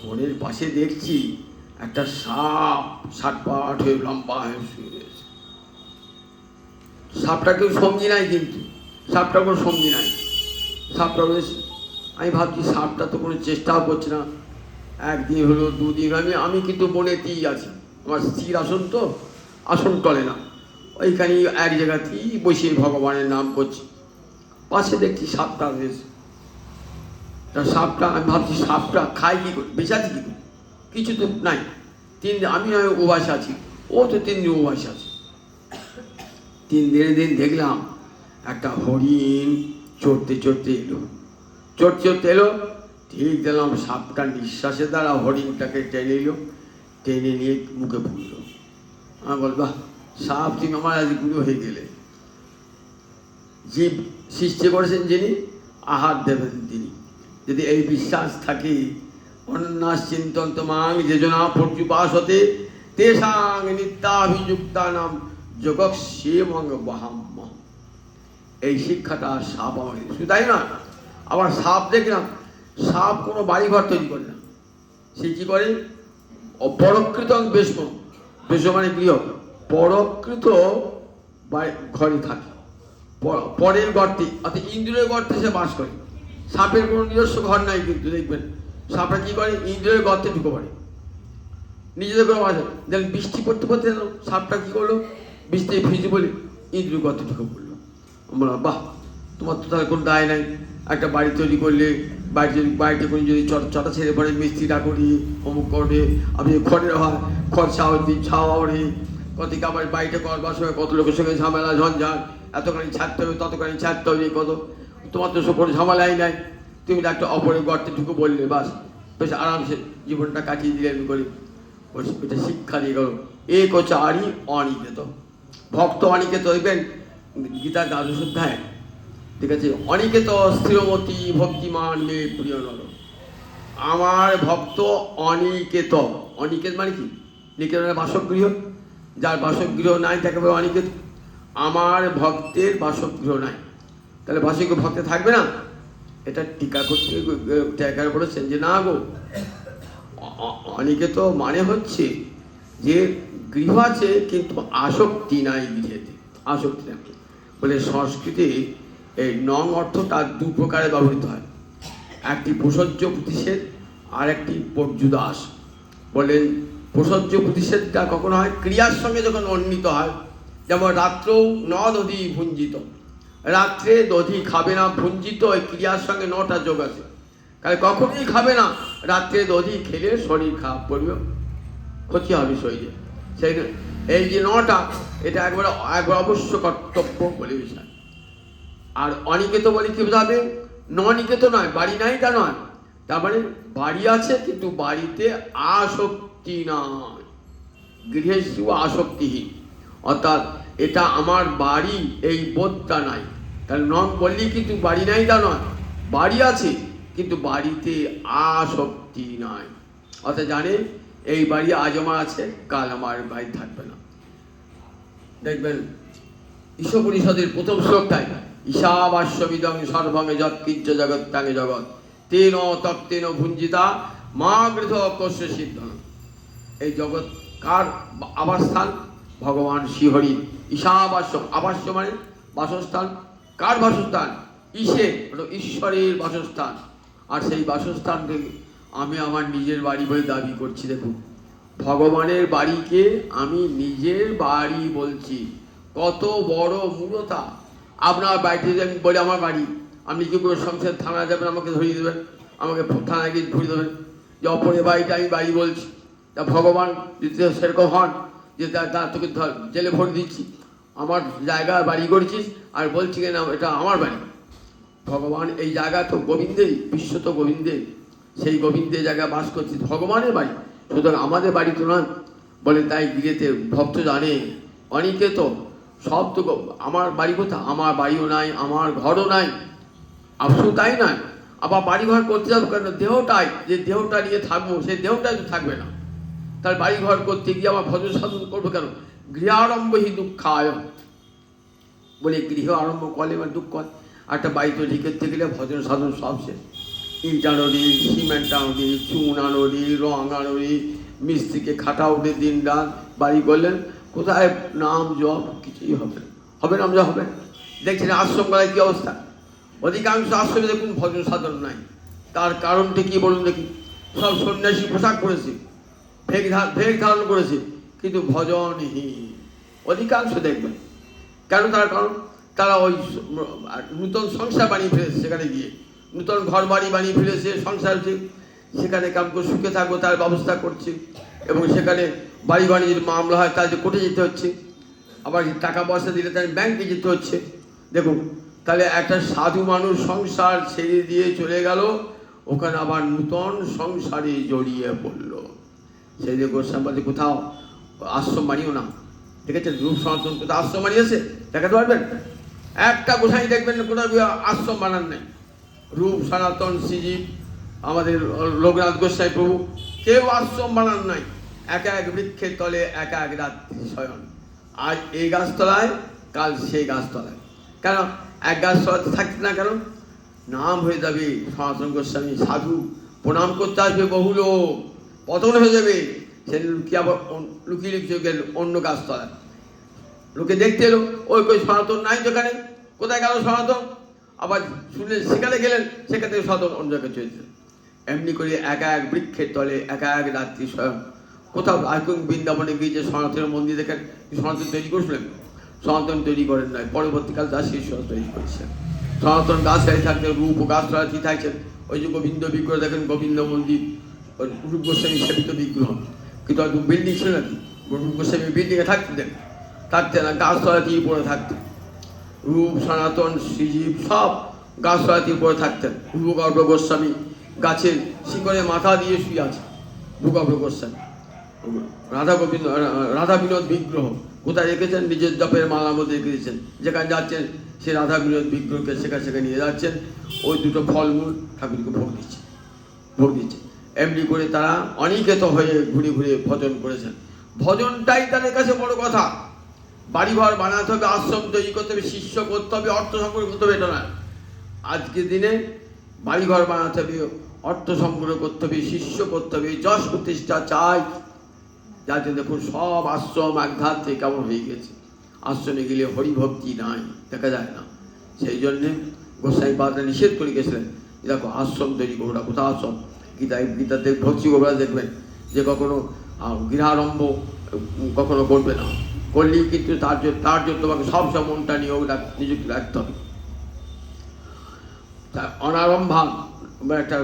বনের পাশে দেখছি একটা সাপ 60 পাট হয়ে লম্বা হয়ে শুয়ে রয়েছে। সাপটা কেউ সঙ্গী নাই, কিন্তু সাপটা কোনো সঙ্গী নাই, সাপটা রয়েছে। আমি ভাবছি সাপটা তো কোনো চেষ্টাও করছে না। একদিন হলো, 2 দিন, আমি কিন্তু বনেতেই আছি, আমার স্থির আসন তো, আসন টলে না, ওইখানে এক জায়গাতেই বসে ভগবানের নাম করছি। পাশে দেখছি সাপটা রয়েছে। তা সাপটা, আমি ভাবছি সাপটা খায় কী করে, বেঁচে আছে কী করে, কিছু তো নাই। 3 দিন আমি উপবাসে আছি, ও তো 3 দিন উপবাসে আছে। 3 দিন দেখলাম একটা হরিণ চড়তে চড়তে এলো, চড়তে এলো, ঠিক দিলাম সাপটা নিঃশ্বাসের দ্বারা হরিণটাকে টেনে এলো, টেনে নিয়ে মুখে ফুললো। আমি বল, বাহ সাপ, তুমি আমার আজ গুরু হয়ে গেলে। জীব সৃষ্টি করেছেন যিনি, আহার দেবেন তিনি। যদি এই বিশ্বাস থাকে, অনন্যাস চিন্তন্ত মাং যেজনা পর্যুপাসতে তেষাং নিত্যাভিযুক্তানাম যোগক্ষেমং বহাম্য। এই শিক্ষাটা সাপ আমাকে, শুধু তাই না, আবার সাপ দেখলাম, সাপ কোনো বাড়িঘর তৈরি করে না, সে কী করে, পরকৃত বেশম, বেশ মানে গৃহ, পরকৃত ঘরে থাকে, পরের গর্তে, অর্থাৎ ইন্দ্রিয়ের গর্তে সে বাস করে। সাপের কোনো নিজস্ব ঘর নাই, কিন্তু দেখবেন সাপটা কী করে, ইন্দ্রিয়ের গর্তে ঢুকে পড়ে, নিজেদের কোনো বাস। দেখেন বৃষ্টি পড়তে পড়তে সাপটা কী করলো, বৃষ্টি ভিজে বলে ইন্দ্রিয় গর্তে ঢুকে পড়লো। আমরা, বাহ, তোমার তো তাহলে কোনো দায় নাই, একটা বাড়ি তৈরি করলে, বাড়িতে করে যদি চটা ছেড়ে পড়ে, মিস্ত্রিটা করি, অমুক করে, আপনি খড়ের হয়, খড় ছাওয়া ওড়ে, কত আবার বাড়িটা করবার সময় কত লোকের সঙ্গে ঝামেলা ঝঞ্ঝাট, এতখানি ছাড়তে হবে, ততখানি ছাড়তে হবে, কত, তোমার তো সব কোনো ঝামেলাই নাই, তুমি একটা অপরের গর্তে ঢুকে বললে, বাস বেশ আরামসে জীবনটা কাটিয়ে দিলে। আমি করি, এটা শিক্ষা দিয়ে গেল। এক হচ্ছে আরি অনিকেত, ভক্ত অনিকেত, দেখবেন গীতার 12 অধ্যায়, ঠিক আছে, অনিকেত স্থিরমতি ভক্তিমান মে প্রিয় নর। আমার ভক্ত অনিকেত, অনিকেত মানে কি, নিকেত মানে বাসগৃহ, যার বাসগৃহ নাই তাকে বলে অনিকেত। আমার ভক্তের বাসগৃহ নাই, তাহলে বাসগৃহ ভক্তে থাকবে না? এটা টিকা করতে ট্যাগার বলেছেন যে না গো, অনিকেত মানে হচ্ছে যে গৃহ আছে কিন্তু আসক্তি নাই গৃহেতে, আসক্তি নাই। বলে সংস্কৃতে এই নং অর্থটা 2 প্রকারে ব্যবহৃত হয়, একটি প্রসজ্য প্রতিষেধ আর একটি পর্যুদাস। বলেন প্রসজ্য প্রতিষেধটা কখন হয়, ক্রিয়ার সঙ্গে যখন অন্বিত হয়, যেমন রাত্রেও ন দধি ভুঞ্জিত, রাত্রে দধি খাবে না, ভুঞ্জিত ওই ক্রিয়ার সঙ্গে 9টা যোগ আছে, তাহলে কখনোই খাবে না। রাত্রে দধি খেলে শরীর খারাপ করবে, ক্ষতি হবে শরীরে। সেই এই যে 9টা, এটা একবার অবশ্য কর্তব্য বলে বিষয়। আর অনিকেত বলে কি বোঝাবে, ননিকেত নয়, বাড়ি নাই তা নয়, তার মানে বাড়ি আছে কিন্তু বাড়িতে আসক্তি নয়, গৃহেষু আসক্তিহীন, অর্থাৎ এটা আমার বাড়ি এই বোধটা নাই। তাহলে নন বললি কিন্তু বাড়ি নাই তা নয়, বাড়ি আছে কিন্তু বাড়িতে আসক্তি নাই, অর্থাৎ জানে এই বাড়ি আজ আমার আছে, কাল আমার বাড়ি থাকবে না। দেখবেন ঈশোপনিষদের 1ম শ্লোকটায়, ঈশাবাস্যবিদং সর্বঙ্গে যৎকিঞ্চ জগত্যাঙ্গে জগৎ তেন তত্তেন ভুঞ্জিতা মা গৃহ কস্য সিদ্ধন। এই জগৎ কার আবাসস্থান, ভগবান শ্রীহরি। ঈশাবাস্য, আবাস্য মানে বাসস্থান, কার বাসস্থান, ঈশে ঈশ্বরের বাসস্থান। আর সেই বাসস্থান থেকে আমি আমার নিজের বাড়ি বলে দাবি করছি। দেখুন, ভগবানের বাড়িকে আমি নিজের বাড়ি বলছি, কত বড় মূঢ়তা। আপনার বাড়িতে যদি আমি বলি আমার বাড়ি, আপনি কি করে সংসার থানায় যাবেন, আমাকে ধরিয়ে দেবেন, আমাকে থানায় গিয়ে ধরিয়ে দেবেন, যে অপরের বাড়িটা আমি বাড়ি বলছি, তা ভগবান যদি সেরকম হন যে তোকে জেলে ভোট দিচ্ছি, আমার জায়গায় বাড়ি করেছিস আর বলছি না এটা আমার বাড়ি। ভগবান এই জায়গা তো গোবিন্দেরই, বিশ্ব তো গোবিন্দের, সেই গোবিন্দের জায়গায় বাস করছি, ভগবানের বাড়ি, সুতরাং আমাদের বাড়ি তো নয়। বলে তাই গিরেতে ভক্ত জানে অনেকে তো সব তো আমার বাড়ি কোথা, আমার বাড়িও নাই, আমার ঘরও নাই, শুধু তাই নয়, আবার বাড়িঘর করতে যাবো কেন, দেহটাই যে দেহটা নিয়ে থাকবো সেই দেহটাই তো থাকবে না, তার বাড়িঘর করতে গিয়ে আমার ভজন সাধন করবো কেন? গৃহারম্ভ হি দুঃখায়, বলে গৃহ আরম্ভ করলে এবার দুঃখ হয়। একটা বাড়ি তৈরি করতে গেলে ভজন সাধন সব শেষ, ইট আনোরি, সিমেন্ট আনোরি, চুন আনোরি, রং আনোরি, মিস্ত্রিকে খাটা উঠে দিন রাত বাড়ি করলেন, কোথায় নাম জপ কিছুই হবে না, হবে নাম জপ হবে না। দেখছেন আশ্রমগুলায় কী অবস্থা, অধিকাংশ আশ্রমে দেখুন ভজন সাধন নাই। তার কারণটা কি বলুন দেখি? সব সন্ন্যাসী পোশাক পরেছে, ভেগ ধারণ করেছে, কিন্তু ভজনহীন অধিকাংশ দেখবেন। কেন? তার কারণ তারা ওই নূতন সংসার বানিয়ে ফেলেছে, সেখানে গিয়ে নূতন ঘর বাড়ি বানিয়ে ফেলেছে, সংসার হচ্ছে, সেখানে কাম করে সুখে থাকবো তার ব্যবস্থা করছে, এবং সেখানে বাড়ি বাণিজ্যের মামলা হয় তাদের কোর্টে যেতে হচ্ছে, আবার টাকা পয়সা দিলে তাদের ব্যাংকে যেতে হচ্ছে। দেখুন তাহলে একটা সাধু মানুষ সংসার ছেড়ে দিয়ে চলে গেল, ওখানে আবার নূতন সংসারে জড়িয়ে পড়লো। সেই যে গোস্বামী কোথাও আশ্রম বানিও না, ঠিক আছে? রূপ সনাতন কোথাও আশ্রম বানিয়েছে দেখাতে পারবেন? একটা গোসাই দেখবেন কোথাও আশ্রম বানান নেই। রূপ সনাতন শ্রীজীব, আমাদের লোকনাথ গোস্বামী প্রভু, কেউ আশ্রম বানান নাই। এক এক বৃক্ষের তলে এক এক রাত্রি শয়ন, আজ এই গাছতলায় কাল সেই গাছতলায়। কেন? এক গাছতলাতে থাকতে না কেন? নাম হয়ে যাবে সনাতন গোস্বামী সাধু, প্রণাম করতে আসবে বহু লোক, পতন হয়ে যাবে, সে লুকিয়ে আবার লুকিয়ে লুকিয়ে গেল অন্য গাছতলায়, লোকে দেখতে এলো ওই কই সনাতন নাই, যেখানে কোথায় গেল সনাতন, আবার শুনলেন সেখানে গেলেন, সেখান থেকে সনাতন অন্য জায়গায় চলেছে। এমনি করে এক এক বৃক্ষের তলে এক এক রাত্রি স্বয়ং। কোথাও আইকন বৃন্দাবনে গিয়ে যে সনাতনের মন্দির দেখেন, সনাতন তৈরি করেছিলেন? সনাতন তৈরি করেন নাই, পরবর্তীকাল তার শিষ্য তৈরি করেছেন। সনাতন গাছায় থাকতেন, রূপ ও গাছতলায় থাকছেন। ওই যে গোবিন্দ বিগ্রহ দেখেন, গোবিন্দ মন্দির, রূপ গোস্বামী সেবিত বিগ্রহ, কিন্তু হয়তো বিল্ডিং ছিল নাকি? রূপ গোস্বামী বিল্ডিংয়ে থাকতেন না, গাছতলাতেই পড়ে থাকতেন। রূপ সনাতন শ্রীজীব সব গাছতলাতেই পড়ে থাকতেন। ভূগর্ভ গোস্বামী গাছের শিকড়ে মাথা দিয়ে শুয়ে আছে, ভূগর্ভ গোস্বামী। রাধা বিনোদ বিগ্রহ কোথায় রেখেছেন? নিজের জপের মালার মধ্যে রেখে দিয়েছেন। যেখানে যাচ্ছেন সে রাধা বিনোদ বিগ্রহকে সেখানে নিয়ে যাচ্ছেন, ওই দুটো ফলমূল ঠাকুরকে ভোগ দিচ্ছে। এমনি করে তারা অনিকেত হয়ে ঘুরে ঘুরে ভজন করেছেন। ভজনটাই তাদের কাছে বড় কথা। বাড়িঘর বানাতে হবে, আশ্রম তৈরি করতে হবে, শিষ্য করতে হবে, অর্থ সংগ্রহ করতে হবে, এটা না। আজকের দিনে বাড়িঘর বানাতে হবে, অর্থ সংগ্রহ করতে হবে, শিষ্য করতে হবে, যশ প্রতিষ্ঠা চাই। যার জন্য দেখুন সব আশ্রম এক ধার থেকে কেমন হয়ে গেছে। আশ্রমে গেলে হরিভক্তি নাই, দেখা যায় না। সেই জন্যে গোসাই বাদরা নিষেধ করে গেছিলেন, দেখো আশ্রম তৈরি করো না। কোথাও আশ্রম? গীতাতে ভক্তি গোবরা দেখবেন যে কখনো গৃহারম্ভ কখনো করবে না, করলেই কিন্তু তার জন্য তোমাকে সবসময় মনটা নিয়োগ নিযুক্ত রাখতে হবে। অনারম্ভা একটা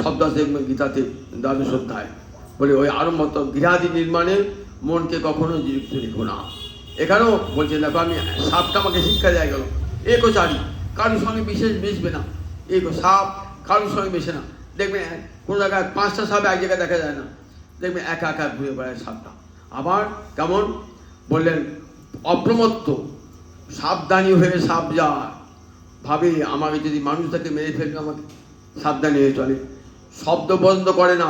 শব্দ আছে গীতাতে, দ্বাদশ অধ্যায়, বলে ওই আরম্ভ গৃহাদি নির্মাণে মনকে কখনো নিযুক্ত রেখো না। এখানেও বলছে দেখো আমি সাপটা আমাকে শিক্ষা দেওয়া গেল, একচারী, কারোর সঙ্গে বিশেষ মিশবে না। সাপ কারোর সঙ্গে মেশে না। দেখবেন কোনো জায়গায় 5টা সাপ এক জায়গায় দেখা যায় না, দেখবেন একা একা ঘুরে বেড়ায় সাপটা। আবার কেমন বললেন? অপ্রমত্ত, সাবধানী হয়ে সাপ যায়, ভাবে আমাকে যদি মানুষ তাকে মেরে ফেলবে, আমাকে সাবধানী হয়ে চলে। শব্দ বন্ধ করে না,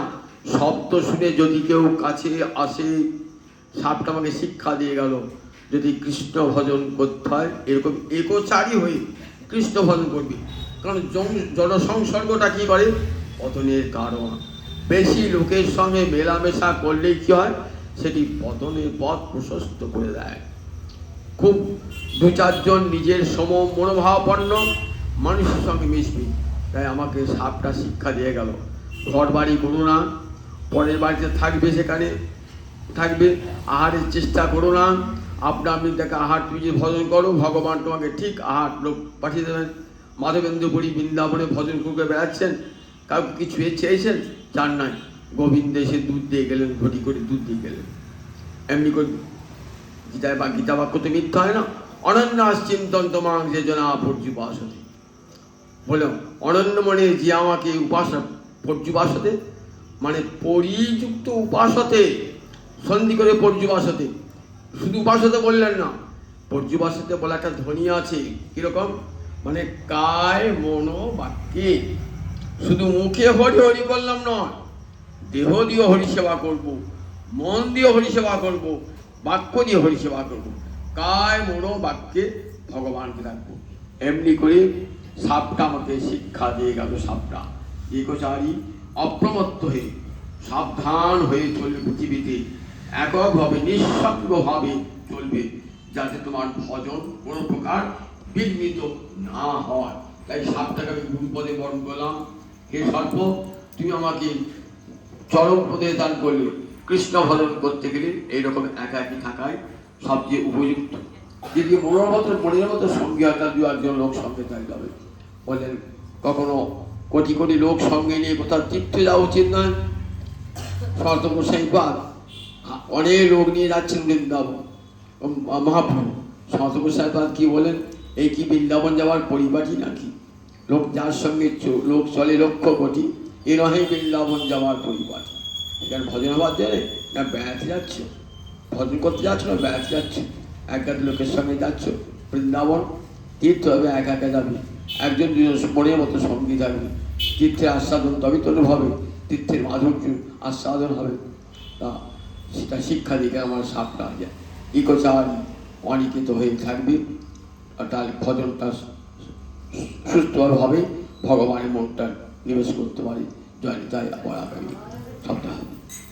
শব্দ শুনে যদি কেউ কাছে আসে, সাপটা আমাকে শিক্ষা দিয়ে গেল যদি কৃষ্ণ ভজন করতে হয়, এরকম একচারী হয়ে কৃষ্ণ ভজন করবি। কারণ জনসংসর্গটা কী করে? পতনের কারণ। বেশি লোকের সঙ্গে মেলামেশা করলেই কী হয়? সেটি পতনের পথ প্রশস্ত করে দেয়। খুব 2-4 জন নিজের সম মনোভাবাপন্ন মানুষের সঙ্গে মিশবি। তাই আমাকে সাপটা শিক্ষা দিয়ে গেল, ঘর বাড়ি করো না, পরের বাড়িতে থাকবে সেখানে থাকবে, আহারের চেষ্টা করো না। আপনি দেখে আহার তুমি যে ভজন করো, ভগবান তোমাকে ঠিক আহার লোক পাঠিয়ে দেবেন। মাধবেন্দ্রপুরী বৃন্দাবনে ভজন করে বেড়াচ্ছেন, কাউকে কিছু চেয়েছেন? চান নাই, গোবিন্দ এসে দুধ দিয়ে গেলেন, ঘটি করে দুধ দিয়ে গেলেন। এমনি করে গীতায় বা গীতা বাক্য তো মিথ্যা হয় না। অনন্যাস চিন্তন তোমাং যে জনা পর্যুপাসতে, বললাম অনন্য মনে যে আমাকে উপাসনা, পর্যুপাসতে মানে পরিযুক্ত উপাসতে, সন্ধি করে পর্যুপাসতে, শুধু উপাসতে বললেন না, পর্যুপাসতে বলে একটা ধ্বনি আছে। কিরকম? মানে কায় মনো বাক্যে, শুধু মুখে হরি হরি বললাম নয়, দেহ দিয়ে হরি সেবা করব, মন দিয়ে হরি সেবা করব, বাক্য দিয়ে হরি সেবা করব, কায় মনো বাক্যে ভগবানকে রাখবো। এমনি করে সাপটা আমাকে শিক্ষা দিয়ে গেল। সাপটা একচারী অপ্রমত্ত হয়ে সাবধান হয়ে চলবে পৃথিবীতে, এককভাবে নিঃসঙ্গভাবে চলবে, যাতে তোমার ভজন কোনো প্রকার বিঘ্নিত না হয়। তাই সাপটাকে আমি গুরুপদে বরণ করলাম। হে সর্প, তুমি আমাকে চরম পদে দান করলে। কৃষ্ণ ভজন করতে গেলে এইরকম একাকি থাকায় সবচেয়ে উপযুক্ত। যদি মনের মতো সঙ্গে হয়, তার দু একজন লোক সঙ্গে থাকতে হবে। বলেন কখনো কোটি কোটি লোক সঙ্গে নিয়ে কোথাও তীর্থে যাওয়া উচিত নয়। সন্তগোসাইপাদ অনেক লোক নিয়ে যাচ্ছেন বৃন্দাবন, মহাপ্রভু সন্তগোসাইপাদ কি বলেন, এই কি বৃন্দাবন যাওয়ার পরিপাটি নাকি? লোক যার সঙ্গে লোক চলে লক্ষ কোটি, এ নহে বৃন্দাবন যাওয়ার পরিপাটি। এখানে ভজন হবার দেবে না, বেড়াতে যাচ্ছ, ভজন করতে যাচ্ছ না বেড়াতে যাচ্ছ, একাধ লোকের সঙ্গে যাচ্ছ। বৃন্দাবন তীর্থ হবে, একা একা যাবে, একজন দুজন মনের মতো সঙ্গী থাকবে। তীর্থের আস্বাদন তবে তো হবে, তীর্থের মাধুর্য আস্বাদন হবে। তা সেটা শিক্ষা দিকে আমার সাপটা ইকোচারী অনিকেত হয়ে থাকবে, তার ভজনটা সুস্থভাবে ভগবানের মনটা নিবেশ করতে পারে। জয় নিতাই, আবার আগামী সপ্তাহ।